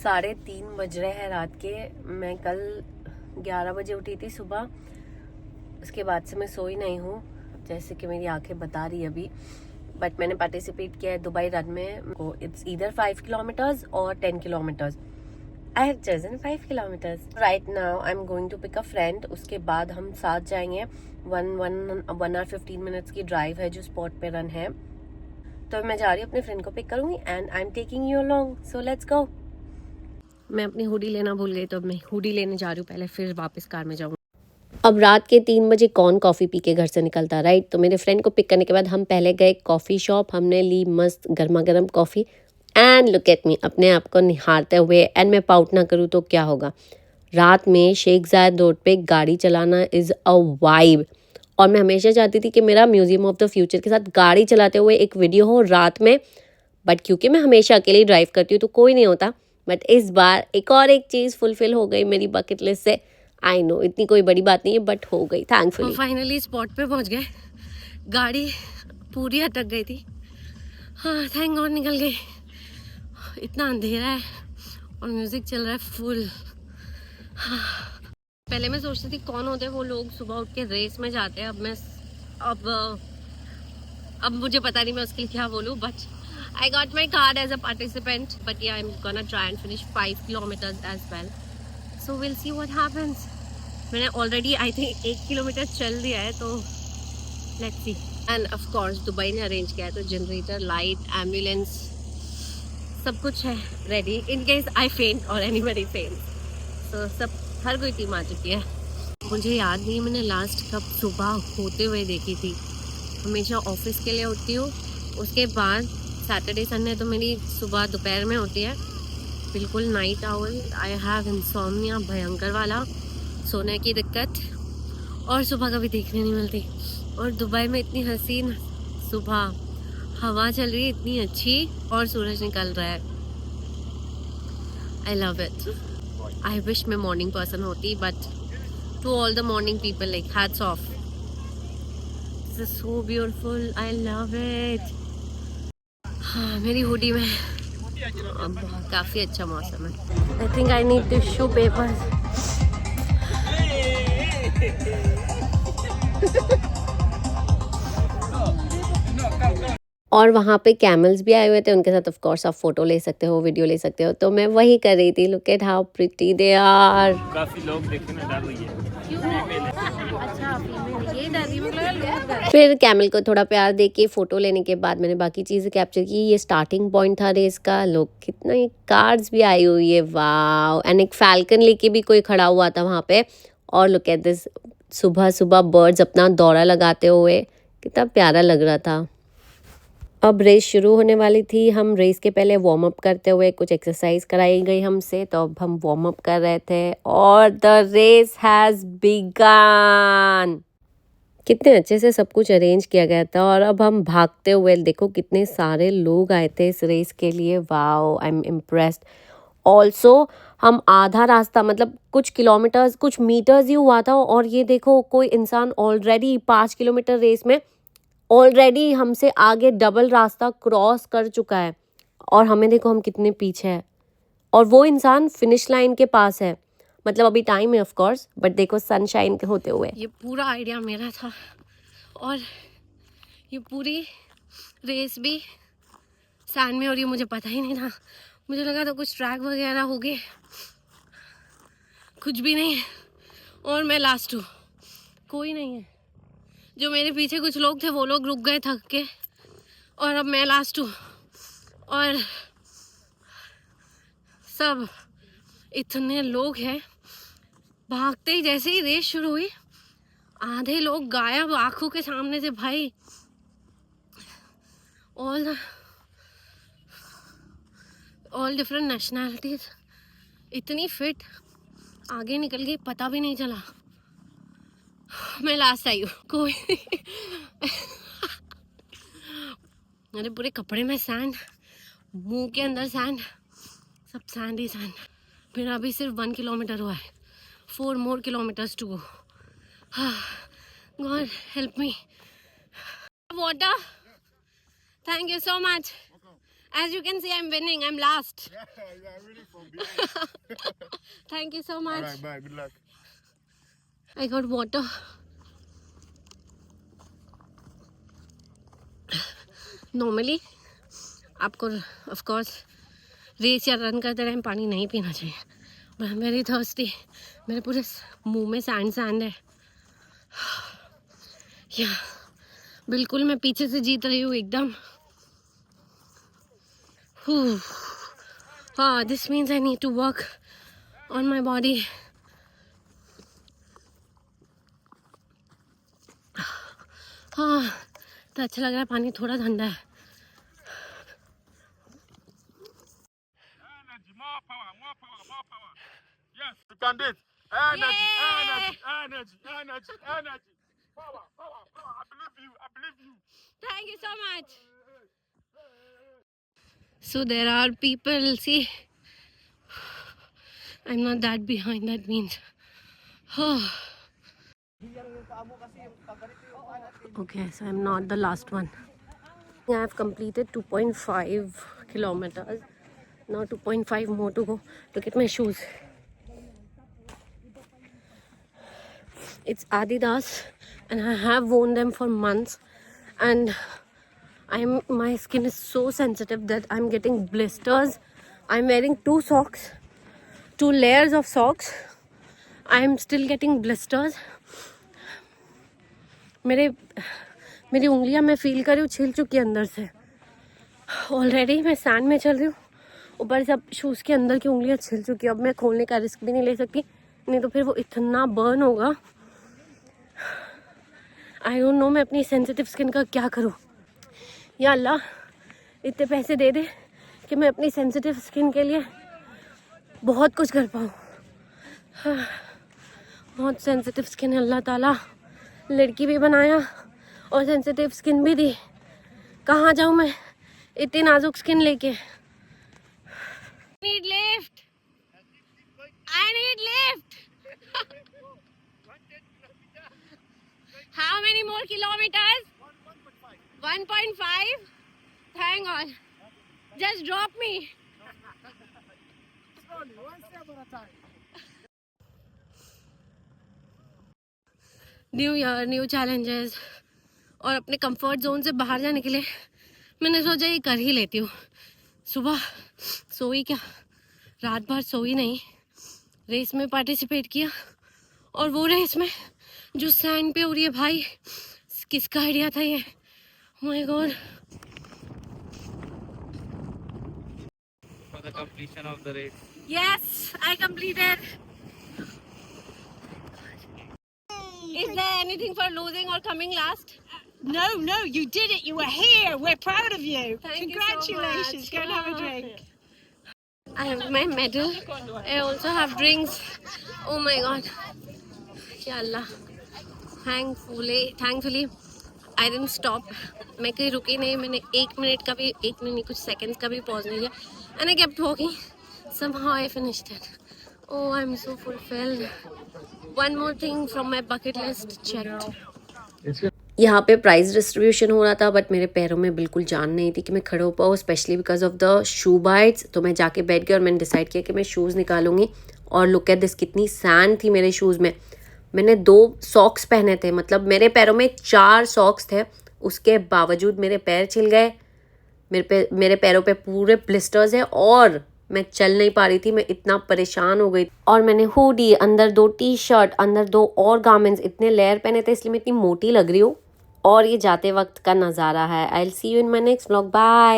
3:30 बज रहे हैं रात के। मैं कल 11 बजे उठी थी सुबह, उसके बाद से मैं सोई नहीं हूँ, जैसे कि मेरी आंखें बता रही अभी। बट मैंने पार्टिसिपेट किया है दुबई रन में। इट्स ईदर 5 किलोमीटर्स और 10 kilometres. I have chosen 5 kilometres. Right now I am going to pick a friend. उसके बाद हम साथ जाएंगे। 1 hour 15 minutes की ड्राइव है जो स्पॉट पे रन है। तो मैं जा रही हूँ अपने फ्रेंड को पिक करूंगी and I am taking you along, so let's go. मैं अपनी हुडी लेना भूल गई, तो अब मैं हुडी लेने जा रही हूँ पहले, फिर वापस कार में जाऊँगी। अब रात के 3 बजे कौन कॉफ़ी पी के घर से निकलता, राइट। तो मेरे फ्रेंड को पिक करने के बाद हम पहले गए कॉफ़ी शॉप। हमने ली मस्त गर्मा गर्म coffee and look at me, अपने आप को निहारते हुए। एंड मैं पाउट ना करूँ तो क्या होगा, रात में शेख जायद रोड पे गाड़ी चलाना इज़ अ वाइब। और मैं हमेशा चाहती थी कि मेरा म्यूजियम ऑफ द फ्यूचर के साथ गाड़ी चलाते हुए एक वीडियो हो रात में, बट क्योंकि मैं हमेशा अकेले ड्राइव करती हूँ तो कोई नहीं होता। बट इस बार एक चीज़ फुलफिल हो गई मेरी बकेट लिस्ट से। आई नो इतनी कोई बड़ी बात नहीं है, बट हो गई थैंकफुली। फाइनली स्पॉट पे पहुँच गए। गाड़ी पूरी अटक गई थी, हाँ थैंक गॉड निकल गई। इतना अंधेरा है और म्यूजिक चल रहा है फुल। हाँ। पहले मैं सोचती थी कौन होते हैं वो लोग सुबह उठ के रेस में जाते हैं। अब मुझे पता नहीं मैं उसके लिए क्या बोलूँ, but I got my card as a participant, but yeah, I'm gonna try and finish 5 kilometers as well. So we'll see what happens. मैंने already I think 1 किलोमीटर चल दिया है, तो let's see. And of course Dubai ने arrange किया है, तो generator, light, ambulance सब कुछ है ready in case I faint or anybody faints. So सब हर कोई टीम आ चुकी है। मुझे याद नहीं मैंने लास्ट कब सुबह होते हुए देखी थी। हमेशा ऑफिस के लिए उठती हूँ, उसके बाद सैटरडे संडे तो मेरी सुबह दोपहर में होती है, बिल्कुल night owl. I have insomnia भयंकर वाला, सोने की दिक्कत, और सुबह कभी देखने नहीं मिलती। और दुबई में इतनी हसीन सुबह, हवा चल रही है इतनी अच्छी और सूरज निकल रहा है। I love it. I wish मैं मॉर्निंग पर्सन होती, but to all the morning people like hats off. This is so beautiful, I love it. हाँ मेरी हुडी में अब काफ़ी अच्छा मौसम है। I think I need tissue paper. और वहाँ पे कैमल्स भी आए हुए थे, उनके साथ ऑफ कोर्स आप फोटो ले सकते हो, वीडियो ले सकते हो, तो मैं वही कर रही थी। Look at how pretty they are. काफी लोग देखने में डर रही है। फिर कैमल को थोड़ा प्यार दे के फोटो लेने के बाद मैंने बाकी चीज़ें कैप्चर की। ये स्टार्टिंग पॉइंट था रेस का। लोग कितना, ये कार्स भी आई हुई है, वाव। एंड एक फैल्कन लेके भी कोई खड़ा हुआ था वहाँ पे। और लुक एट दिस, सुबह सुबह बर्ड्स अपना दौरा लगाते हुए, कितना प्यारा लग रहा था। अब रेस शुरू होने वाली थी। हम रेस के पहले वार्म अप करते हुए कुछ एक्सरसाइज कराई गई हमसे, तो अब हम वार्म अप कर रहे थे और द रेस हैज़ बिगन। कितने अच्छे से सब कुछ अरेंज किया गया था। और अब हम भागते हुए, देखो कितने सारे लोग आए थे इस रेस के लिए, wow I am impressed. Also हम आधा रास्ता, मतलब कुछ किलोमीटर्स, कुछ मीटर्स ही हुआ था, और ये देखो कोई इंसान ऑलरेडी 5 किलोमीटर रेस में ऑलरेडी हमसे आगे डबल रास्ता क्रॉस कर चुका है, और हमें देखो हम कितने पीछे हैं, और वो इंसान फिनिश लाइन के पास है। मतलब अभी टाइम है ऑफ कोर्स, बट देखो सनशाइन होते हुए। ये पूरा आइडिया मेरा था, और ये पूरी रेस भी सैंड में हो रही है, मुझे पता ही नहीं था। मुझे लगा था कुछ ट्रैक वगैरह हो गए, कुछ भी नहीं है, और मैं लास्ट हूँ, कोई नहीं है। जो मेरे पीछे कुछ लोग थे वो लोग रुक गए थक के, और अब मैं लास्ट हूँ। और सब इतने लोग हैं, भागते ही जैसे ही रेस शुरू हुई आधे लोग गायब आंखों के सामने से भाई। ऑल डिफरेंट नेशनैलिटीज, इतनी फिट, आगे निकल गई पता भी नहीं चला। मैं लास्ट आई हूँ, कोई मेरे पूरे कपड़े में सैंड, मुंह के अंदर सैंड, सब सैंड ही सैंड। मेरा अभी सिर्फ 1 किलोमीटर हुआ है, 4 more kilometers to go. God help me. Water. Thank you so much. As you can see, I'm winning. I'm last. Yeah, you are winning from behind. Thank you so much. Alright, bye. Good luck. I got water. Normally, आपको of course race या run करते time पानी नहीं पीना चाहिए, but I'm very thirsty. मेरे पूरे मुंह में सैंड है. या बिल्कुल मैं पीछे से जीत रही हूँ एकदम. हाँ, this means I need to work on my body. हाँ, तो अच्छा लग रहा है. पानी थोड़ा ठंडा है. Energy, more power, more power, more power. Yes, you can do it. Energy, energy, energy, energy, energy. Power, power, power. I believe you. I believe you. Thank you so much. So there are people, see, I'm not that behind, that means. Okay, so I'm not the last one. I have completed 2.5 kilometers. Now 2.5 more to go to get my shoes. It's Adidas and I have worn them for months, and my skin is so sensitive that I'm getting blisters. I'm wearing two layers of socks. I'm still getting blisters. मेरी उंगलियां मैं feel कर रही हूँ छिल चुकी है अंदर से. ऑलरेडी मैं सैंड में चल रही हूँ, ऊपर से अब शूज़ के अंदर की उंगलियां छिल चुकी है. अब मैं खोलने का रिस्क भी नहीं ले सकती, नहीं तो फिर वो इतना बर्न होगा. आई डोंट नो मैं अपनी सेंसिटिव स्किन का क्या करूँ. या अल्लाह इतने पैसे दे दे कि मैं अपनी सेंसिटिव स्किन के लिए बहुत कुछ कर पाऊँ. हाँ, बहुत सेंसिटिव स्किन है. अल्लाह ताला लड़की भी बनाया और सेंसिटिव स्किन भी दी. कहाँ जाऊँ मैं इतनी नाजुक स्किन लेके. Need lift. I need lift. How many more kilometers? 1.5. Hang on. Just drop me. Slowly, one step at a time. New year, new challenges, और अपने कंफर्ट जोन से बाहर जाने के लिए मैंने सोचा ये कर ही लेती हूँ. सुबह सोई क्या, रात भर सोई नहीं. रेस में पार्टिसिपेट किया, और वो रेस में जो सैंड पे हो रही है भाई, किसका आइडिया था ये. My God. For the completion of the race. Yes, I completed. Is there anything for losing or coming last? No, you did it. You were here. We're proud of you. Thank Congratulations. you so much. Go and have a drink. I have my medal. I also have drinks. Oh my god. Ya Allah. Thankfully, I didn't stop. मैं कहीं रुकी नहीं. मैंने 1 minute का भी, 1 minute नहीं, कुछ seconds का भी पॉज नहीं किया. And I kept walking. Somehow I finished it. Oh, I'm so fulfilled. One more thing from my bucket list checked. यहाँ पे प्राइज डिस्ट्रीब्यूशन हो रहा था, बट मेरे पैरों में बिल्कुल जान नहीं थी कि मैं खड़े हो पाऊँ, specially because of the shoe bytes. तो मैं जाके बैठ गई और मैंने डिसाइड किया कि मैं शूज़ निकालूंगी. और लुक एट दिस, कितनी सैंड थी मेरे शूज़ में. मैंने 2 सॉक्स पहने थे, मतलब मेरे पैरों में 4 सॉक्स थे. उसके बावजूद मेरे पैर छिल गए. मेरे पैरों पे पूरे ब्लिस्टर्स हैं और मैं चल नहीं पा रही थी. मैं इतना परेशान हो गई. और मैंने हुडी, अंदर 2 टी-शर्ट, अंदर 2 और गारमेंट्स, इतने लेयर पहने थे, इसलिए मैं इतनी मोटी लग रही हूँ. और ये जाते वक्त का नज़ारा है. I will see you in my next vlog. Bye.